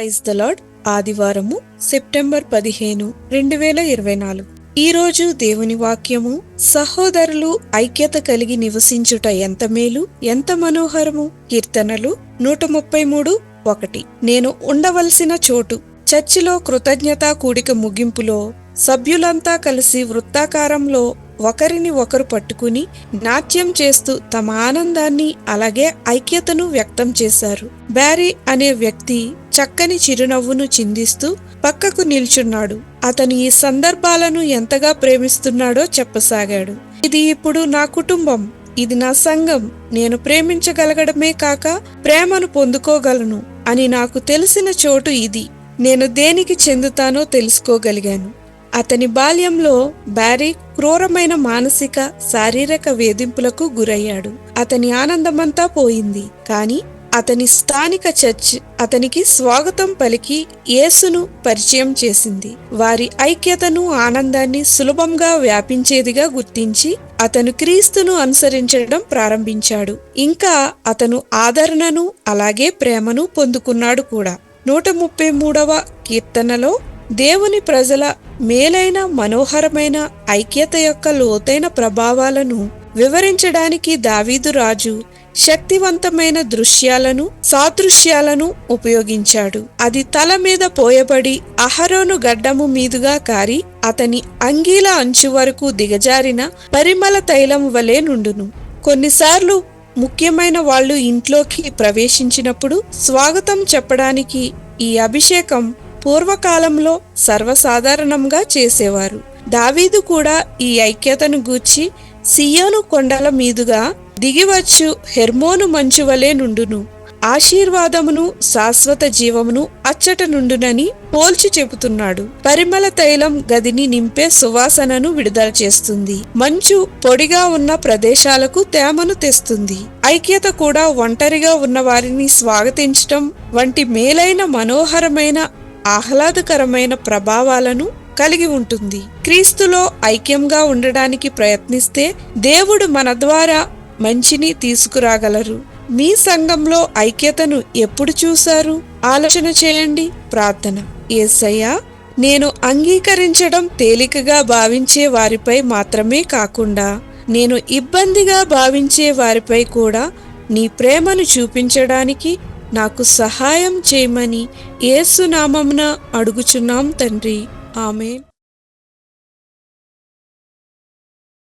Praise the Lord. ఆదివారము September 15, 2024. ఈరోజు దేవుని వాక్యము, సహోదరులు ఐక్యత కలిగి నివసించుట ఎంత మేలు, ఎంత మనోహరము. కీర్తనలు 133:1. నేను ఉండవలసిన చోటు. చర్చిలో కృతజ్ఞతా కూడిక ముగింపులో సభ్యులంతా కలిసి వృత్తాకారంలో ఒకరిని ఒకరు పట్టుకుని నాట్యం చేస్తూ తమ ఆనందాన్ని అలాగే ఐక్యతను వ్యక్తం చేశారు. బ్యారీ అనే వ్యక్తి చక్కని చిరునవ్వును చిందిస్తూ పక్కకు నిల్చున్నాడు. అతను ఈ సందర్భాలను ఎంతగా ప్రేమిస్తున్నాడో చెప్పసాగాడు. ఇది ఇప్పుడు నా కుటుంబం, ఇది నా సంఘం. నేను ప్రేమించగలగడమే కాక ప్రేమను పొందుకోగలను అని నాకు తెలిసిన చోటు ఇది. నేను దేనికి చెందుతానో తెలుసుకోగలిగాను. అతని బాల్యంలో బ్యారీ క్రూరమైన మానసిక, శారీరక వేధింపులకు గురయ్యాడు. అతని ఆనందమంతా పోయింది. కానీ అతని స్థానిక చర్చ్ అతనికి స్వాగతం పలికి యేసును పరిచయం చేసింది. వారి ఐక్యతను, ఆనందాన్ని సులభంగా వ్యాపించేదిగా గుర్తించి అతను క్రీస్తును అనుసరించడం ప్రారంభించాడు. ఇంకా అతను ఆదరణను అలాగే ప్రేమను పొందుకున్నాడు కూడా. 133వ కీర్తనలో దేవుని ప్రజల మేలైన, మనోహరమైన ఐక్యత యొక్క లోతైన ప్రభావాలను వివరించడానికి దావీదు రాజు శక్తివంతమైన దృశ్యాలను, సాదృశ్యాలను ఉపయోగించాడు. అది తల మీద పోయబడి అహరోను గడ్డము మీదుగా కారి అతని అంగీల అంచు వరకు దిగజారిన పరిమళ తైలం వలె నుండును. కొన్నిసార్లు ముఖ్యమైన వాళ్ళు ఇంట్లోకి ప్రవేశించినప్పుడు స్వాగతం చెప్పడానికి ఈ అభిషేకం పూర్వకాలంలో సర్వసాధారణంగా చేసేవారు. దావీదు కూడా ఈ ఐక్యతను గూర్చి సియోను కొండల మీదుగా దిగివచ్చు హెర్మోను మంచు వలె నుండును, ఆశీర్వాదమును, శాశ్వత జీవమును అచ్చట నుండునని పోల్చి చెబుతున్నాడు. పరిమళ తైలం గదిని నింపే సువాసనను విడుదల చేస్తుంది. మంచు పొడిగా ఉన్న ప్రదేశాలకు తేమను తెస్తుంది. ఐక్యత కూడా ఒంటరిగా ఉన్న వారిని స్వాగతించటం వంటి మేలైన, మనోహరమైన, ఆహ్లాదకరమైన ప్రభావాలను కలిగి ఉంటుంది. క్రీస్తులో ఐక్యంగా ఉండడానికి ప్రయత్నిస్తే దేవుడు మన ద్వారా మంచిని తీసుకురాగలరు. మీ సంఘంలో ఐక్యతను ఎప్పుడు చూశారు? ఆలోచన చేయండి. ప్రార్థన. యేసయ్యా, నేను అంగీకరించడం తేలికగా భావించే వారిపై మాత్రమే కాకుండా నేను ఇబ్బందిగా భావించే వారిపై కూడా నీ ప్రేమను చూపించడానికి నాకు సహాయం చేయమని యేసు నామమున అడుగుచున్నాం తండ్రి. ఆమేన్.